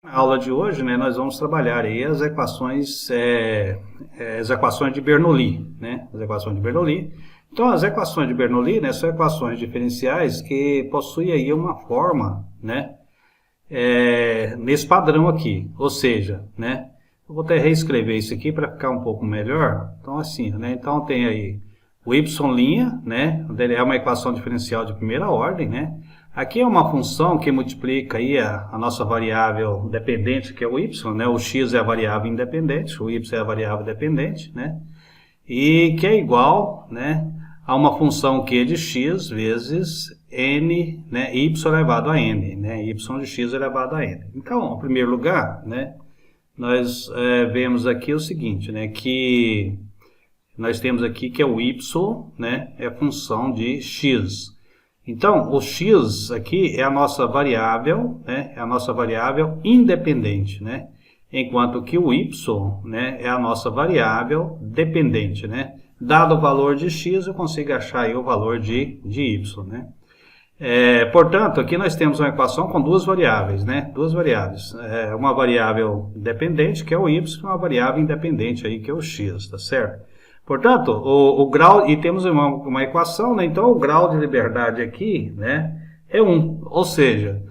Na aula de hoje, né, nós vamos trabalhar aí as equações de Bernoulli, né? As equações de Bernoulli. Então, as equações de Bernoulli, né, são equações diferenciais que possuem aí uma forma, né, nesse padrão aqui. Ou seja, né, eu vou até reescrever isso aqui para ficar um pouco melhor. Então, assim, né, então tem aí o y', né, é uma equação diferencial de primeira ordem, né? Aqui é uma função que multiplica aí a nossa variável dependente, que é o y, né? O x é a variável independente, o y é a variável dependente, né? E que é igual, né, a uma função q de x vezes n, né, y elevado a n, né? Y de x elevado a n. Então, em primeiro lugar, né, nós vemos aqui o seguinte, né, que nós temos aqui que é o y, né, é função de x. Então, o x aqui é a nossa variável, né, é a nossa variável independente, né, enquanto que o y, né, é a nossa variável dependente, né. Dado o valor de x, eu consigo achar aí o valor de y, né. Portanto, aqui nós temos uma equação com duas variáveis, né, duas variáveis. Uma variável dependente, que é o y, e uma variável independente aí, que é o x, tá certo? Portanto, o grau, e temos uma equação, né? Então o grau de liberdade aqui, né, é 1. Ou seja,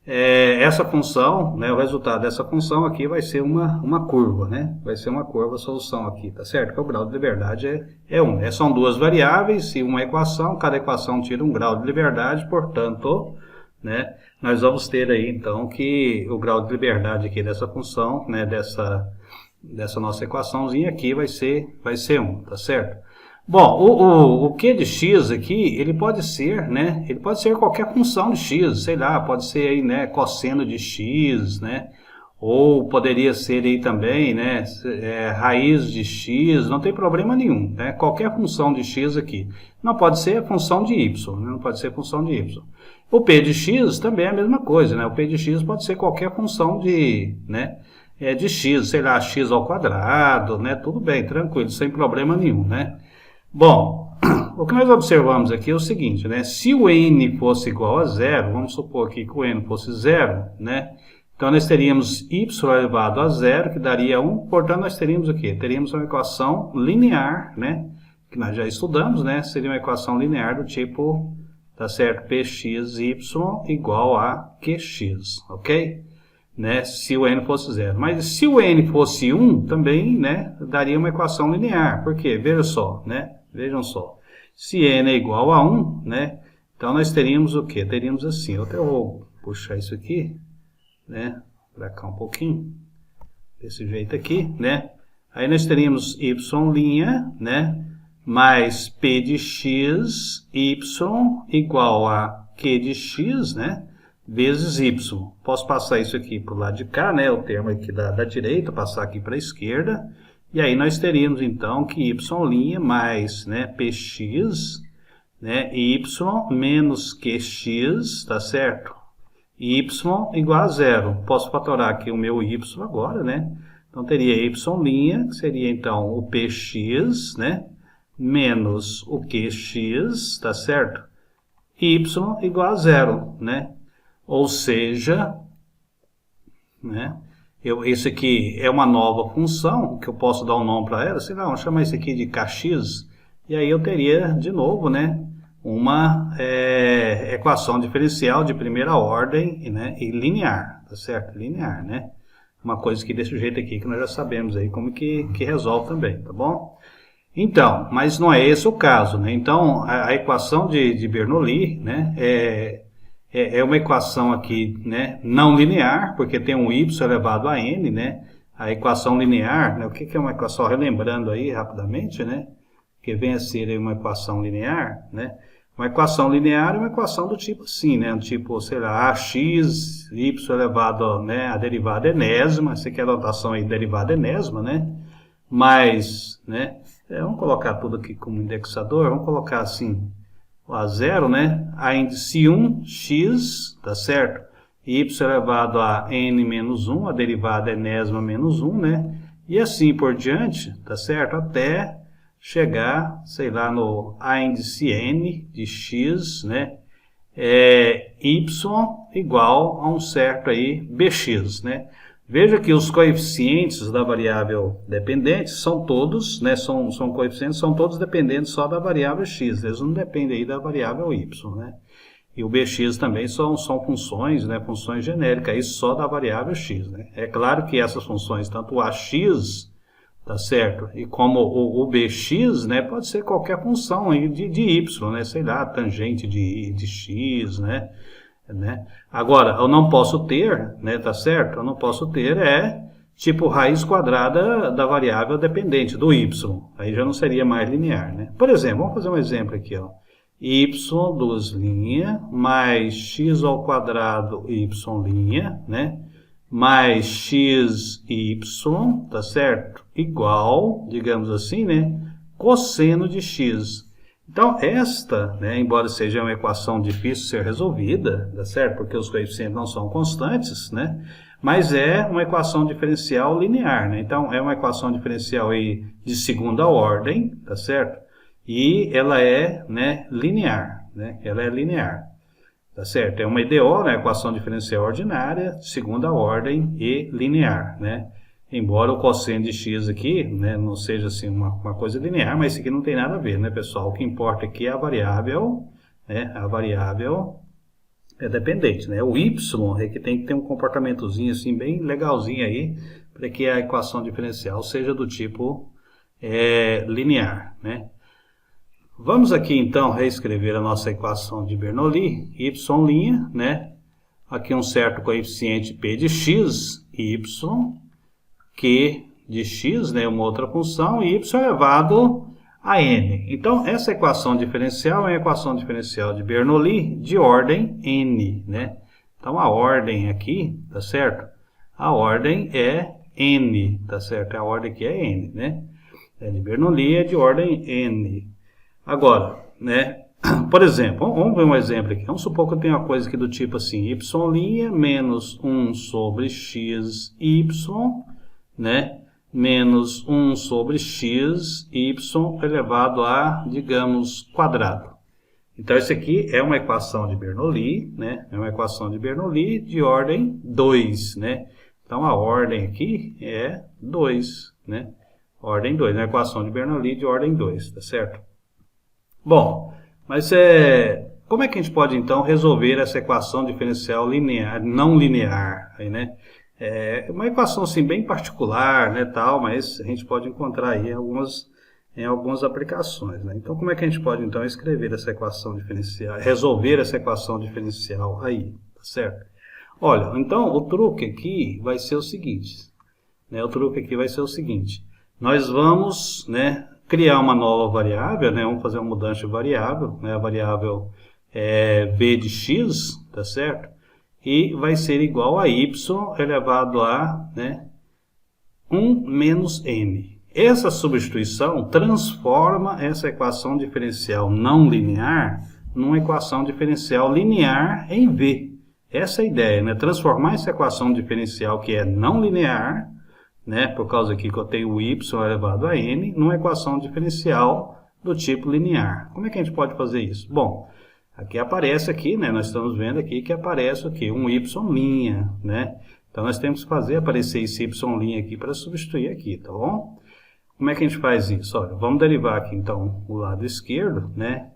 essa função, né, o resultado dessa função aqui vai ser uma curva, né? Vai ser uma curva a solução aqui, tá certo? Porque o grau de liberdade é 1. São duas variáveis e uma equação, cada equação tira um grau de liberdade, portanto, né, nós vamos ter aí então que o grau de liberdade aqui dessa função, né, dessa nossa equaçãozinha aqui vai ser 1, tá certo? Bom, o q de x aqui, ele pode ser, né, ele pode ser qualquer função de x, sei lá, pode ser aí, né, cosseno de x, né, ou poderia ser aí também, né, raiz de x, não tem problema nenhum, né, qualquer função de x aqui. Não pode ser função de y, né, não pode ser função de y. O p de x também é a mesma coisa, né, o p de x pode ser qualquer função de, né, de x, sei lá, x ao quadrado, né? Tudo bem, tranquilo, sem problema nenhum, né? Bom, o que nós observamos aqui é o seguinte, né? Se o n fosse igual a zero, vamos supor aqui que o n fosse zero, né? Então nós teríamos y elevado a zero, que daria 1, portanto nós teríamos o quê? Teríamos uma equação linear, né? Que nós já estudamos, né? Seria uma equação linear do tipo, tá certo? Pxy igual a qx, ok? Né, se o n fosse zero. Mas se o n fosse 1, também, né, daria uma equação linear. Por quê? Veja só, né? Vejam só. Se n é igual a 1, né, então nós teríamos o quê? Teríamos assim, eu até vou puxar isso aqui, né, para cá um pouquinho, desse jeito aqui, né. Aí nós teríamos y', né, mais p de x, y igual a q de x, né, vezes y. Posso passar isso aqui para o lado de cá, né, o termo aqui da direita, passar aqui para a esquerda, e aí nós teríamos então que y' mais, né, px, né, y menos qx, tá certo? Y igual a zero. Posso fatorar aqui o meu y agora, né? Então teria y', que seria então o px, né, menos o qx, tá certo? Y igual a zero, né? Ou seja, né, esse aqui é uma nova função, que eu posso dar um nome para ela, sei lá, vamos chamar isso aqui de kx, e aí eu teria, de novo, né, uma equação diferencial de primeira ordem, né, e linear, tá certo? Linear, né? Uma coisa que desse jeito aqui, que nós já sabemos aí como que resolve também, tá bom? Então, mas não é esse o caso, né? Então, a equação de Bernoulli, né, é uma equação aqui, né, não linear, porque tem um y elevado a n, né? A equação linear, né, o que é uma equação? Relembrando aí rapidamente, né? Que vem a ser uma equação linear, né? Uma equação linear é uma equação do tipo assim, né? Tipo, sei lá, ax, y elevado, né, a derivada enésima, você quer a notação aí, derivada enésima, né? Mas, né, vamos colocar tudo aqui como indexador, vamos colocar assim, a zero, né, a índice 1, x, tá certo? Y elevado a n menos 1, a derivada enésima menos 1, né? E assim por diante, tá certo? Até chegar, sei lá, no a índice n de x, né? Y igual a um certo aí bx, né? Veja que os coeficientes da variável dependente são todos, né, são coeficientes, são todos dependentes só da variável x, eles não dependem aí da variável y, né? E o bx também são funções, né, funções genéricas, aí só da variável x, né? É claro que essas funções, tanto o ax, tá certo, e como o bx, né, pode ser qualquer função aí de y, né, sei lá, tangente de x, né? Agora, eu não posso ter, né, tá certo? Eu não posso ter tipo raiz quadrada da variável dependente, do y. Aí já não seria mais linear, né? Por exemplo, vamos fazer um exemplo aqui, ó. Y, duas linhas, mais x ao quadrado y', né? Mais xy, tá certo? Igual, digamos assim, né? Cosseno de x. Então, esta, né, embora seja uma equação difícil de ser resolvida, tá certo? Porque os coeficientes não são constantes, né? Mas é uma equação diferencial linear, né? Então, é uma equação diferencial aí de segunda ordem, tá certo? E ela é, né, linear, né? Ela é linear, tá certo? É uma EDO, né, equação diferencial ordinária, segunda ordem e linear, né? Embora o cosseno de x aqui, né, não seja assim uma coisa linear, mas isso aqui não tem nada a ver, né, pessoal? O que importa aqui é a variável, né? A variável é dependente, né? O y é que tem que ter um comportamentozinho assim bem legalzinho aí, para que a equação diferencial seja do tipo linear, né? Vamos aqui então reescrever a nossa equação de Bernoulli, y', né? Aqui um certo coeficiente p de x, y, q de x, né, uma outra função, e y elevado a n. Então, essa equação diferencial é a equação diferencial de Bernoulli de ordem n, né? Então, a ordem aqui, tá certo? A ordem é n, tá certo? A ordem aqui é n, né? De Bernoulli é de ordem n. Agora, né, por exemplo, vamos ver um exemplo aqui. Vamos supor que eu tenho uma coisa aqui do tipo assim, y' menos 1 sobre xy, né, menos 1 sobre x, y elevado a, digamos, quadrado. Então, isso aqui é uma equação de Bernoulli, né, é uma equação de Bernoulli de ordem 2, né. Então, a ordem aqui é 2, né, ordem 2, uma equação de Bernoulli de ordem 2, tá certo? Bom, mas como é que a gente pode, então, resolver essa equação diferencial linear, não linear, aí, né? É uma equação assim bem particular, né, tal, mas a gente pode encontrar aí em algumas aplicações, né? Então, como é que a gente pode então escrever essa equação diferencial, resolver essa equação diferencial aí, tá certo? Olha, então o truque aqui vai ser o seguinte, né? Nós vamos, né, criar uma nova variável, né? Vamos fazer uma mudança de variável, né? A variável b de x, tá certo? E vai ser igual a y elevado a, né, 1 menos n. Essa substituição transforma essa equação diferencial não linear numa equação diferencial linear em v. Essa é a ideia, né? Transformar essa equação diferencial que é não linear, né, por causa aqui que eu tenho o y elevado a n, numa equação diferencial do tipo linear. Como é que a gente pode fazer isso? Bom, aqui aparece aqui, né, nós estamos vendo aqui que aparece aqui um y', né? Então, nós temos que fazer aparecer esse y' aqui para substituir aqui, tá bom? Como é que a gente faz isso? Olha, vamos derivar aqui, então, o lado esquerdo, né?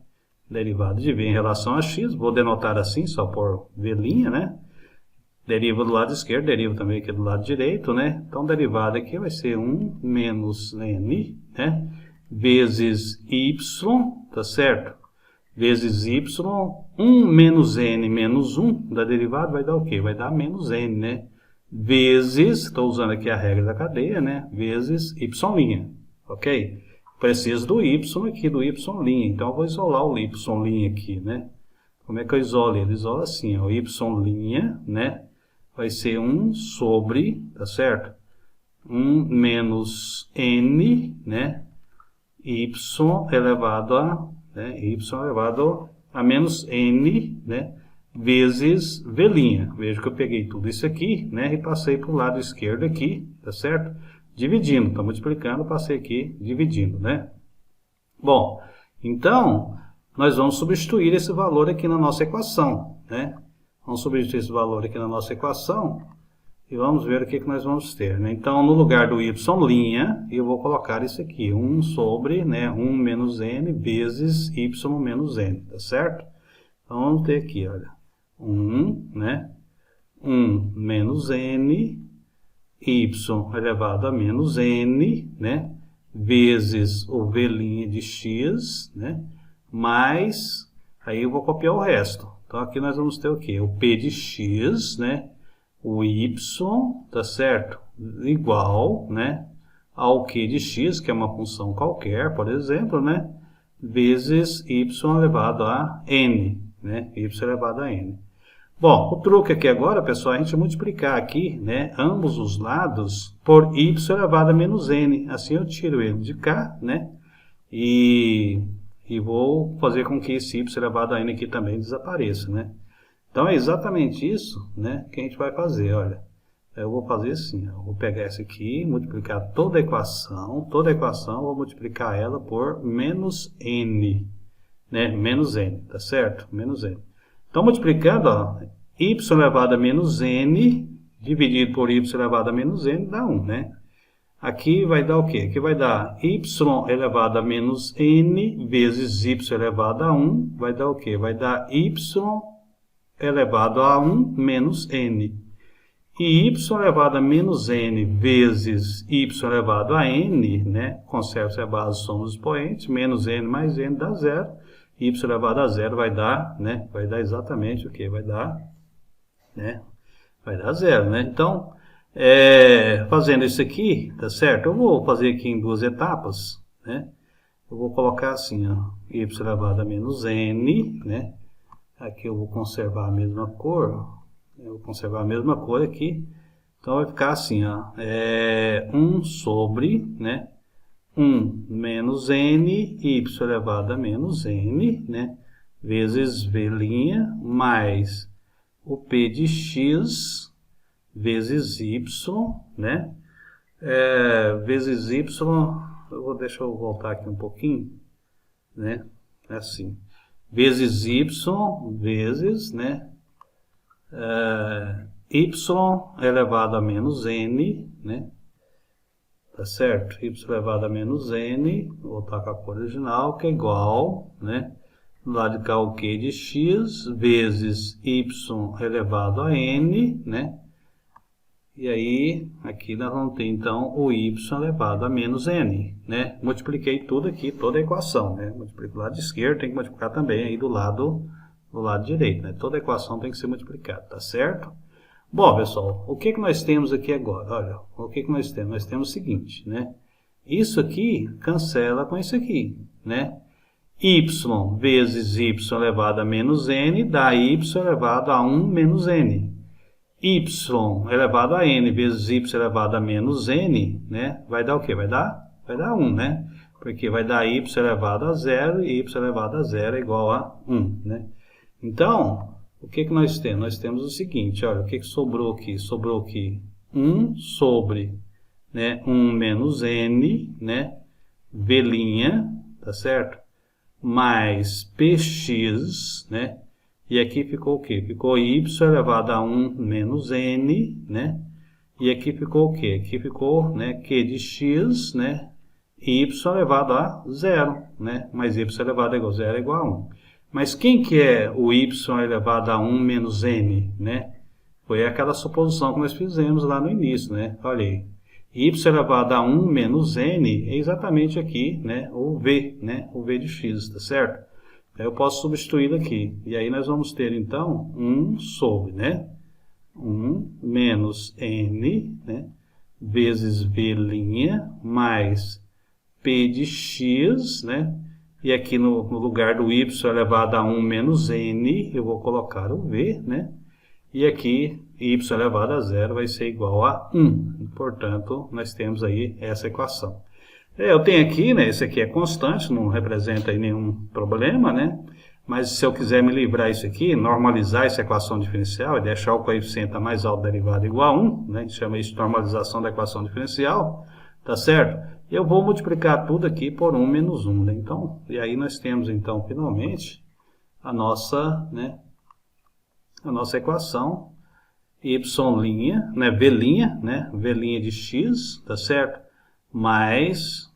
Derivado de v em relação a x, vou denotar assim, só por v', né? Deriva do lado esquerdo, deriva também aqui do lado direito, né? Então, derivada aqui vai ser 1 menos n, né? Vezes y, tá certo? Vezes y, 1 menos n menos 1 da derivada vai dar o quê? Vai dar menos n, né? Vezes, estou usando aqui a regra da cadeia, né? Vezes y', ok? Preciso do y aqui, do y', então eu vou isolar o y' aqui, né? Como é que eu isolo ele? Isolo assim, ó, o y', né? Vai ser 1 sobre, tá certo? 1 menos n, né? Y elevado a, né? Y elevado a menos n, né? Vezes v'. Veja que eu peguei tudo isso aqui, né? E passei para o lado esquerdo aqui, tá certo? Dividindo, tá multiplicando, passei aqui dividindo, né? Bom, então, nós vamos substituir esse valor aqui na nossa equação, né? Vamos substituir esse valor aqui na nossa equação E vamos ver o que nós vamos ter, né? Então, no lugar do y', eu vou colocar isso aqui, 1 sobre, né, 1 menos n vezes y menos n, tá certo? Então, vamos ter aqui, olha, 1, né, 1 menos n, y elevado a menos n, né, vezes o v' de x, né, mais, aí eu vou copiar o resto. Então, aqui nós vamos ter o quê? O p de x, né, o y, tá certo? Igual, né, ao q de x, que é uma função qualquer, por exemplo, né, vezes y elevado a n, né, y elevado a n. Bom, o truque aqui agora, pessoal, é a gente multiplicar aqui, né, ambos os lados por y elevado a menos n. Assim eu tiro ele de cá, né, e vou fazer com que esse y elevado a n aqui também desapareça, né. Então, é exatamente isso, né, que a gente vai fazer, olha. Eu vou fazer assim, ó, vou pegar essa aqui, multiplicar toda a equação, vou multiplicar ela por menos n, né, menos n, tá certo? Menos n. Então, multiplicando, ó, y elevado a menos n, dividido por y elevado a menos n, dá 1, né? Aqui vai dar o quê? Aqui vai dar y elevado a menos n vezes y elevado a 1, vai dar o quê? Vai dar y elevado a 1 menos n. E y elevado a menos n vezes y elevado a n, né? Conserva-se a base, somos expoentes, menos n mais n dá 0. Y elevado a 0 vai dar, né? Vai dar exatamente o que? Vai dar, né? Vai dar 0, né? Então, fazendo isso aqui, tá certo? Eu vou fazer aqui em duas etapas, né? Eu vou colocar assim, ó, y elevado a menos n, né? Aqui eu vou conservar a mesma cor, eu vou conservar a mesma cor aqui. Então, vai ficar assim, ó, 1 sobre, né? 1 menos n, y elevado a menos n, né? Vezes v' mais o p de x vezes y, né? Vezes y, deixa eu voltar aqui um pouquinho, né? Assim, vezes y, vezes, né? Y elevado a menos n, né? Tá certo? Y elevado a menos n, vou voltar com a cor original, que é igual, né? Do lado de cá o q de x vezes y elevado a n, né? E aí, aqui nós vamos ter, então, o y elevado a menos n, né? Multipliquei tudo aqui, toda a equação, né? Multiplico do lado esquerdo, tem que multiplicar também aí do lado direito, né? Toda a equação tem que ser multiplicada, tá certo? Bom, pessoal, o que nós temos aqui agora? Olha, o que nós temos? Nós temos o seguinte, né? Isso aqui cancela com isso aqui, né? Y vezes y elevado a menos n dá y elevado a 1 menos n. Y elevado a n vezes y elevado a menos n, né? Vai dar o quê? Vai dar 1, né? Porque vai dar y elevado a 0 e y elevado a 0 é igual a 1, né? Então, o que nós temos? Nós temos o seguinte, olha, o que sobrou aqui? Sobrou aqui 1 sobre, né, 1 menos n, né, v', tá certo? Mais px, né? E aqui ficou o quê? Ficou y elevado a 1 menos n, né? E aqui ficou o quê? Aqui ficou, né, q de x, né? Y elevado a 0, né? Mais y elevado a 0 é igual a 1. Mas quem que é o y elevado a 1 menos n, né? Foi aquela suposição que nós fizemos lá no início, né? Olha aí. Y elevado a 1 menos n é exatamente aqui, né? O v, né? O v de x, tá certo? Eu posso substituir aqui. E aí nós vamos ter, então, 1 sobre, né? 1 menos n, né? Vezes v' mais p de x, né? E aqui no lugar do y elevado a 1 menos n, eu vou colocar o v, né? E aqui, y elevado a 0 vai ser igual a 1. Portanto, nós temos aí essa equação. Eu tenho aqui, né? Esse aqui é constante, não representa aí nenhum problema, né? Mas se eu quiser me livrar isso aqui, normalizar essa equação diferencial e deixar o coeficiente mais alto da derivada igual a 1, né? A gente chama isso de normalização da equação diferencial, tá certo? Eu vou multiplicar tudo aqui por 1 menos 1, né? Então, e aí nós temos, então, finalmente, a nossa, né, a nossa equação. y', né, v' de x, tá certo? Mais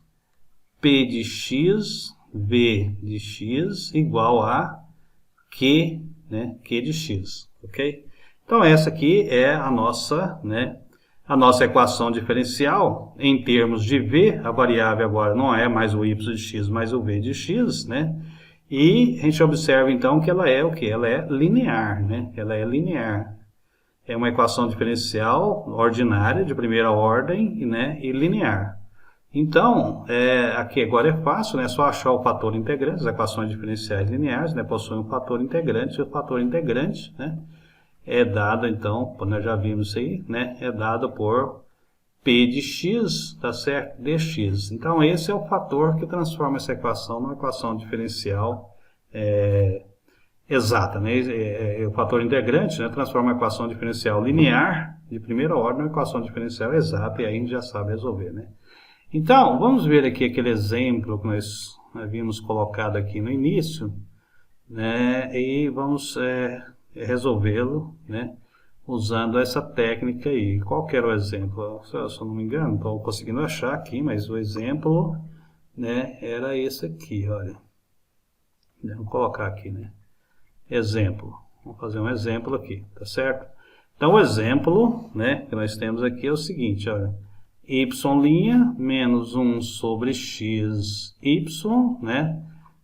p de x, v de x, igual a q, né, q de x, ok? Então, essa aqui é a nossa, né, a nossa equação diferencial em termos de v. A variável agora não é mais o y de x, mas o v de x, né? E a gente observa, então, que ela é o quê? Ela é linear, né? Ela é linear. É uma equação diferencial ordinária, de primeira ordem, né? E linear. Então, aqui agora é fácil, né? É só achar o fator integrante. As equações diferenciais lineares, né, possuem um fator integrante. E o fator integrante, né, é dado, então, nós já vimos isso aí, né? É dado por p de x, tá certo? dx. Então, esse é o fator que transforma essa equação numa equação diferencial exata, né? O fator integrante, né, transforma a equação diferencial linear de primeira ordem numa equação diferencial exata, e aí a gente já sabe resolver, né? Então, vamos ver aqui aquele exemplo que nós havíamos colocado aqui no início, né? E vamos resolvê-lo, né, usando essa técnica aí. Qual que era o exemplo? Se eu não me engano, estou conseguindo achar aqui, mas o exemplo, né, era esse aqui, olha. Vou colocar aqui, né? Exemplo. Vamos fazer um exemplo aqui, tá certo? Então, o exemplo, né, que nós temos aqui é o seguinte, olha. Y' menos 1 sobre x, y, né,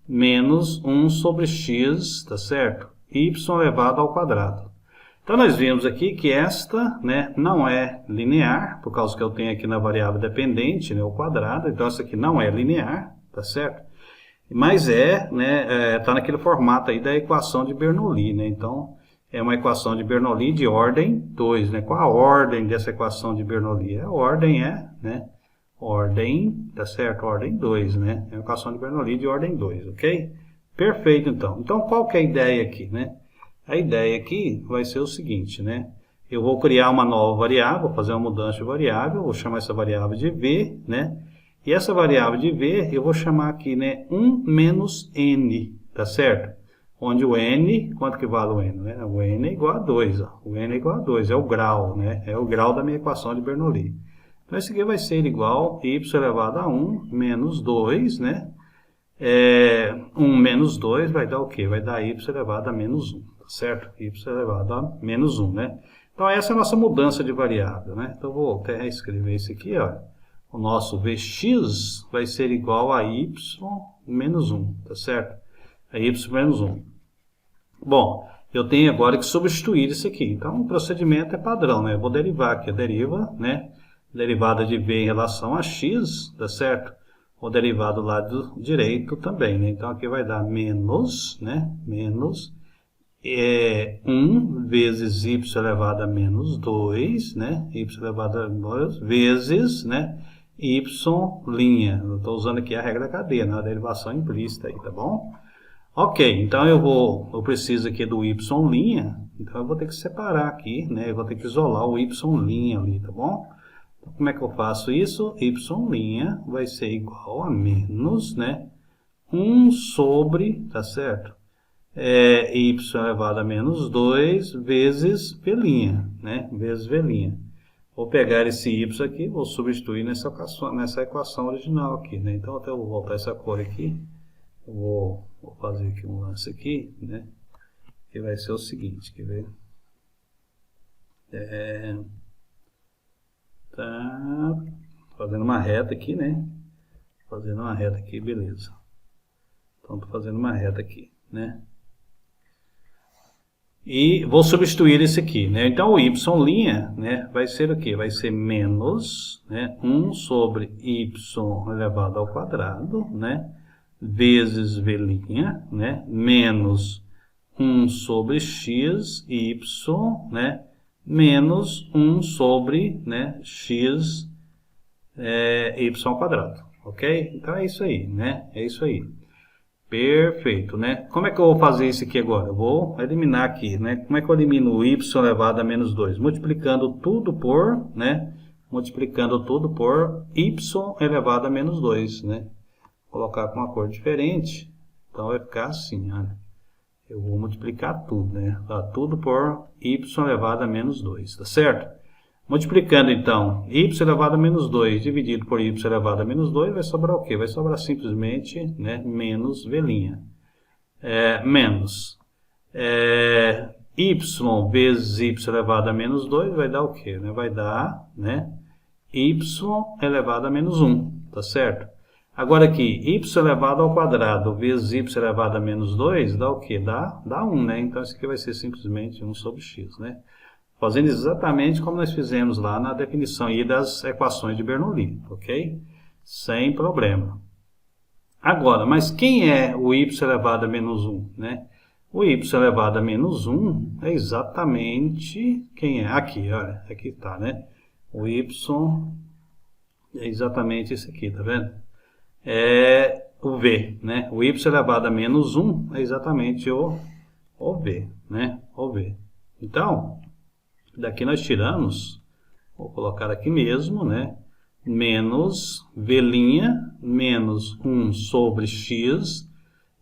menos 1 sobre x, tá certo? Y elevado ao quadrado. Então, nós vimos aqui que esta, né, não é linear, por causa que eu tenho aqui na variável dependente, né, o quadrado. Então, essa aqui não é linear, tá certo? Mas né, tá naquele formato aí da equação de Bernoulli, né? Então, é uma equação de Bernoulli de ordem 2, né? Qual a ordem dessa equação de Bernoulli? A ordem né, ordem, tá certo? Ordem 2, né? É uma equação de Bernoulli de ordem 2, ok? Perfeito, então. Então, qual que é a ideia aqui, né? A ideia aqui vai ser o seguinte, né? Eu vou criar uma nova variável, vou fazer uma mudança de variável, vou chamar essa variável de v, né? E essa variável de v, eu vou chamar aqui, né, 1 menos n, tá certo? Onde o n, quanto que vale o n? Né? O n é igual a 2, ó. O n é igual a 2, é o grau, né? É o grau da minha equação de Bernoulli. Então, esse aqui vai ser igual a y elevado a 1 menos 2, né? 1 menos 2 vai dar o quê? Vai dar y elevado a menos 1, tá certo? Y elevado a menos 1, né? Então, essa é a nossa mudança de variável, né? Então, eu vou até reescrever isso aqui, ó. O nosso Vx vai ser igual a y menos 1, tá certo? A y menos 1. Bom, eu tenho agora que substituir isso aqui. Então, o procedimento é padrão, né? Eu vou derivar aqui a deriva, né? Derivada de v em relação a x, tá certo? O derivado do lado direito também, né? Então, aqui vai dar menos, né? Menos 1 vezes y elevado a menos 2, né? Y elevado a 2 vezes, né? Y'. Eu estou usando aqui a regra da cadeia, né? A derivação implícita aí, tá bom? Ok, então eu preciso aqui do y', então eu vou ter que separar aqui, né? Eu vou ter que isolar o y' ali, tá bom? Então, como é que eu faço isso? Y' vai ser igual a menos, né? 1 sobre, tá certo? Y elevado a menos 2 vezes v', né? Vezes v'. Vou pegar esse y aqui, vou substituir nessa equação original aqui, né? Então, até eu vou voltar essa cor aqui. Vou fazer aqui um lance aqui, né? Que vai ser o seguinte, quer ver? Tá fazendo uma reta aqui, né? Fazendo uma reta aqui, beleza. Então, tô fazendo uma reta aqui, né? E vou substituir esse aqui, né? Então, o y', né, vai ser o quê? Vai ser menos, né, 1 sobre y elevado ao quadrado, né, vezes v', né, menos 1 sobre x, y, né, menos 1 sobre, né, x, y ao quadrado, ok? Então, é isso aí, né? É isso aí. Perfeito, né? Como é que eu vou fazer isso aqui agora? Eu vou eliminar aqui, né? Como é que eu elimino o y elevado a menos 2? Multiplicando tudo por, né? Multiplicando tudo por y elevado a menos 2, né? Vou colocar com uma cor diferente. Então, vai ficar assim, olha. Eu vou multiplicar tudo, né? Tá, tudo por y elevado a menos 2, tá certo? Multiplicando, então, y elevado a menos 2 dividido por y elevado a menos 2, vai sobrar o quê? Vai sobrar simplesmente, né, menos v'. Menos. Y vezes y elevado a menos 2 vai dar o quê? Vai dar, né, y elevado a menos 1, tá certo? Agora aqui, y elevado ao quadrado vezes y elevado a menos 2 dá o quê? Dá 1, né? Então isso aqui vai ser simplesmente 1 sobre x, né? Fazendo exatamente como nós fizemos lá na definição aí das equações de Bernoulli, ok? Sem problema. Agora, mas quem é o y elevado a menos 1, né? O y elevado a menos 1 é exatamente quem é? Aqui, olha, aqui está, né? O y é exatamente esse aqui, tá vendo? É o v, né? O y elevado a menos 1 é exatamente o v, né? O v. Então, daqui nós tiramos, vou colocar aqui mesmo, né? Menos v' menos 1 sobre x,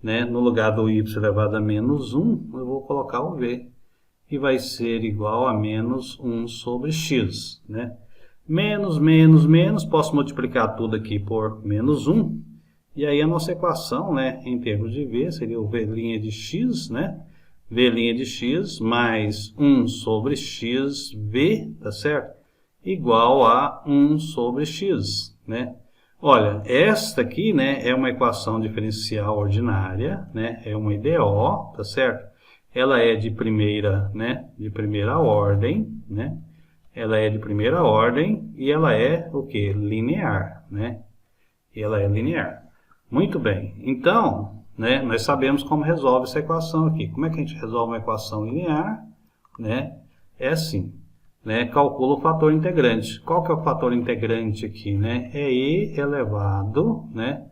né? No lugar do y elevado a menos 1, eu vou colocar o v. E vai ser igual a menos 1 sobre x, né? Menos, menos, menos, posso multiplicar tudo aqui por menos 1. E aí a nossa equação, né, em termos de v, seria o v' de x, né? V' de x mais 1 sobre xv, tá certo? Igual a 1 sobre x, né? Olha, esta aqui, né, é uma equação diferencial ordinária, né? É uma IDO, tá certo? Ela é de primeira, né, de primeira ordem, né? Ela é de primeira ordem e ela é o quê? Linear, né? E ela é linear. Muito bem. Então, né, nós sabemos como resolve essa equação aqui. Como é que a gente resolve uma equação linear? Né? É assim, né? Calcula o fator integrante. Qual que é o fator integrante aqui? Né? É e elevado, né,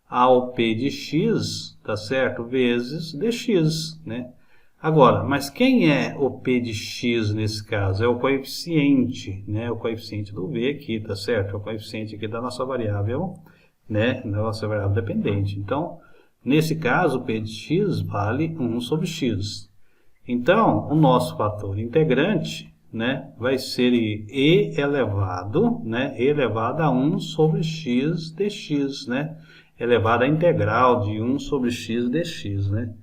ao p de x, tá certo? Vezes dx, né? Agora, mas quem é o p de x nesse caso? É o coeficiente, né? O coeficiente do v aqui, tá certo? É o coeficiente aqui da nossa variável, né? Da nossa variável dependente. Então, nesse caso, o p de x vale 1 sobre x. Então, o nosso fator integrante, né, vai ser e elevado, né? E elevado a 1 sobre x dx, né? Elevado à integral de 1 sobre x dx, né?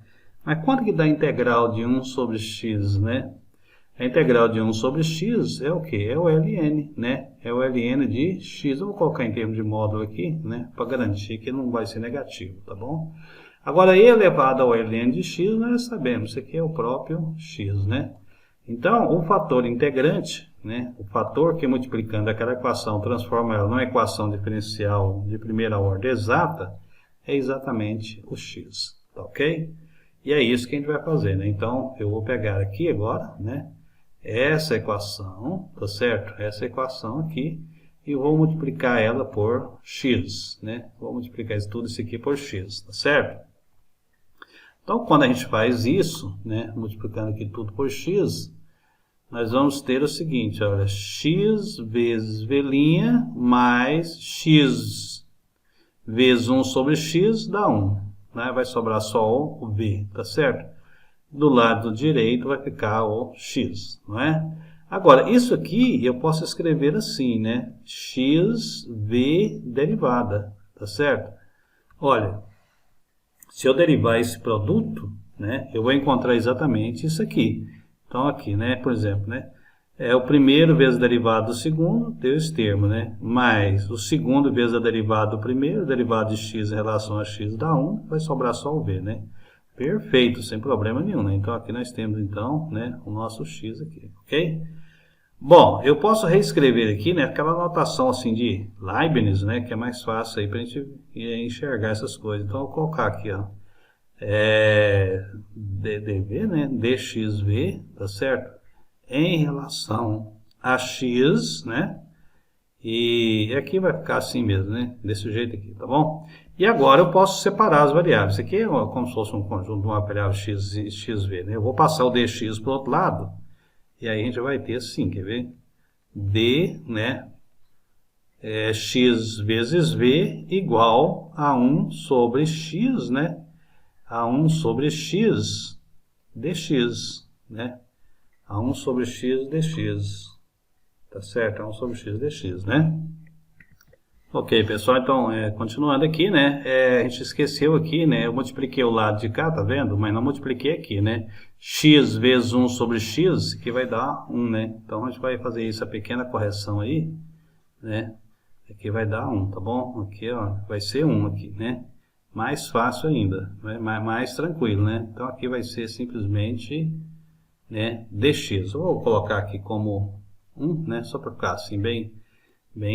Mas quanto que dá a integral de 1 sobre x, né? A integral de 1 sobre x é o quê? É o ln, né? É o ln de x. Eu vou colocar em termos de módulo aqui, né? Para garantir que não vai ser negativo, tá bom? Agora, e elevado ao ln de x, nós sabemos, isso aqui é o próprio x, né? Então, o fator integrante, né? O fator que multiplicando aquela equação transforma ela numa equação diferencial de primeira ordem exata, é exatamente o x, tá ok? E é isso que a gente vai fazer, né? Então, eu vou pegar aqui agora, né, essa equação, tá certo? Essa equação aqui, e vou multiplicar ela por x, né? Vou multiplicar tudo isso aqui por x, tá certo? Então, quando a gente faz isso, né, multiplicando aqui tudo por x, nós vamos ter o seguinte, olha, x vezes v' mais x vezes 1 sobre x dá 1. Né? Vai sobrar só o v, tá certo? Do lado direito vai ficar o x, não é? Agora, isso aqui eu posso escrever assim, né? xv derivada, tá certo? Olha, se eu derivar esse produto, né, eu vou encontrar exatamente isso aqui. Então, aqui, né, por exemplo, né, é o primeiro vezes a derivada do segundo, deu esse termo, né? Mais o segundo vezes a derivada do primeiro, derivada de x em relação a x dá 1, vai sobrar só o v, né? Perfeito, sem problema nenhum, né? Então, aqui nós temos, então, né, o nosso x aqui, ok? Bom, eu posso reescrever aqui, né, aquela notação assim de Leibniz, né, que é mais fácil aí para a gente enxergar essas coisas. Então, eu vou colocar aqui, ó, dv, né, dxv, tá certo? Em relação a x, né? E aqui vai ficar assim mesmo, né? Desse jeito aqui, tá bom? E agora eu posso separar as variáveis. Isso aqui é como se fosse um conjunto de uma variável x e xv, né? Eu vou passar o dx para o outro lado. E aí a gente vai ter assim, quer ver? D, né? X vezes v igual a 1 sobre x, né? A 1 sobre x dx, né? A1 sobre x dx, tá certo? A1 sobre x dx, né? Ok, pessoal, então, continuando aqui, né, a gente esqueceu aqui, né, eu multipliquei o lado de cá, tá vendo? Mas não multipliquei aqui, né, x vezes 1 sobre x, que vai dar 1, né, então a gente vai fazer isso, a pequena correção aí, né, aqui vai dar 1, tá bom? Aqui, ó, vai ser 1 aqui, né, mais fácil ainda, né? mais tranquilo, né, então aqui vai ser simplesmente, né, dx, eu vou colocar aqui como 1, né, só para ficar assim bem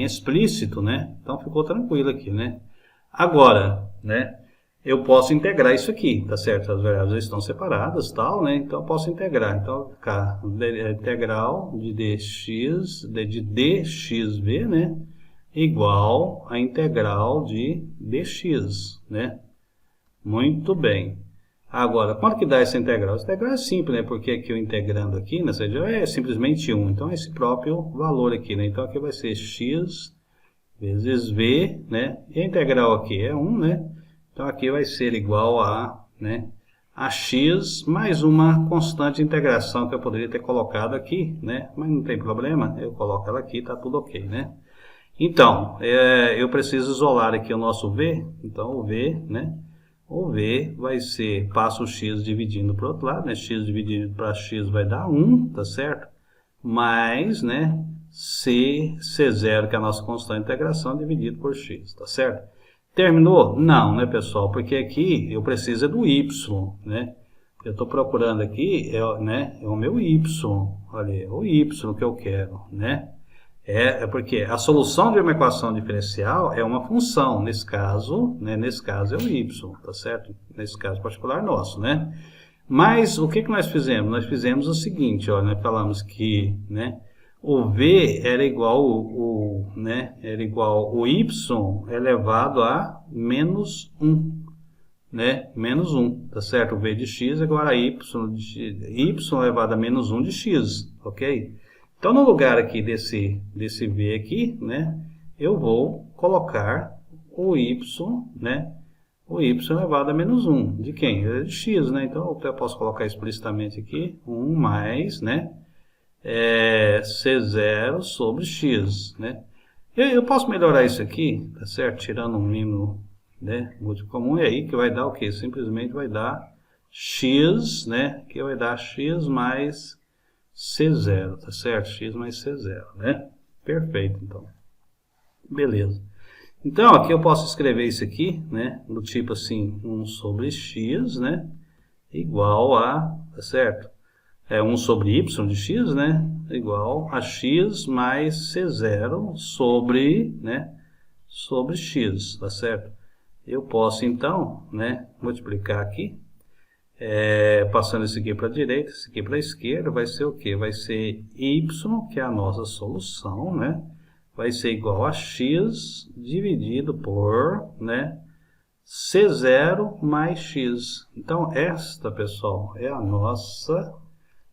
explícito, né? Então ficou tranquilo aqui, né? Agora, né? Eu posso integrar isso aqui, tá certo? As variáveis estão separadas, tal, né? Então eu posso integrar. Então vai ficar integral de dxv, né? Igual a integral de dx, né? Muito bem. Agora, quanto que dá essa integral? Essa integral é simples, né? Porque aqui eu integrando aqui, nessa região, é simplesmente 1. Então, é esse próprio valor aqui, né? Então, aqui vai ser x vezes v, né? E a integral aqui é 1, né? Então, aqui vai ser igual a, né? A x mais uma constante de integração que eu poderia ter colocado aqui, né? Mas não tem problema, eu coloco ela aqui, tá tudo ok, né? Então, eu preciso isolar aqui o nosso v. Então, o v, né? O v vai ser, passa o x dividindo para o outro lado, né? X dividido para x vai dar 1, tá certo? Mais, né? C0, que é a nossa constante de integração, dividido por x, tá certo? Terminou? Não, né, pessoal? Porque aqui eu preciso do y, né? Eu estou procurando aqui, né? É o meu y, olha, é o y que eu quero, né? É porque a solução de uma equação diferencial é uma função, nesse caso, né, nesse caso é o y, tá certo? Nesse caso particular nosso, né? Mas o que nós fizemos? Nós fizemos o seguinte, ó, nós falamos que, né, o v era igual né, era igual o y elevado a menos 1, né? Menos 1, tá certo? O v de x é igual a y elevado a menos 1 de x, ok? Então, no lugar aqui desse v aqui, né, eu vou colocar o y, né, o y elevado a menos 1. De quem? De x, né? Então, eu posso colocar explicitamente aqui 1 mais, né, C0 sobre x, né? Eu posso melhorar isso aqui, tá certo? Tirando um mínimo, né, múltiplo comum, e aí que vai dar o quê? Simplesmente vai dar x, né, que vai dar x mais C0, tá certo? X mais C0, né? Perfeito, então. Beleza. Então, aqui eu posso escrever isso aqui, né? Do tipo assim, 1 sobre x, né? Igual a, tá certo? 1 sobre y de x, né? Igual a x mais C0 sobre, né? Sobre x, tá certo? Eu posso, então, né? Multiplicar aqui. Passando isso aqui para a direita, isso aqui para a esquerda, vai ser o que? Vai ser y, que é a nossa solução, né? Vai ser igual a x dividido por, né, C0 mais x. Então, esta, pessoal, é a nossa,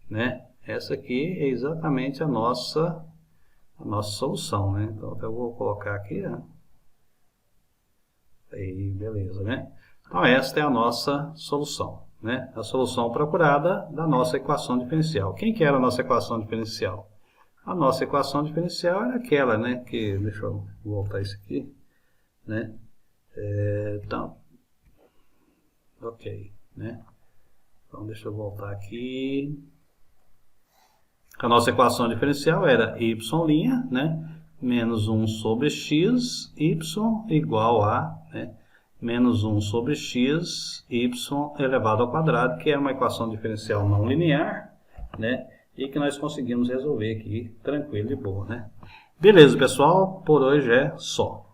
né? Essa aqui é exatamente a nossa solução, né? Então, eu vou colocar aqui, né? Aí, beleza, né? Então, esta é a nossa solução, né? A solução procurada da nossa equação diferencial. Quem que era a nossa equação diferencial? A nossa equação diferencial era aquela, né? Que, deixa eu voltar isso aqui, né? Então, ok, né? Então, deixa eu voltar aqui. A nossa equação diferencial era y', né? Menos 1 sobre x, y igual a, né, menos 1 sobre x, y elevado ao quadrado, que é uma equação diferencial não linear, né? E que nós conseguimos resolver aqui tranquilo e boa, né? Beleza, pessoal, por hoje é só.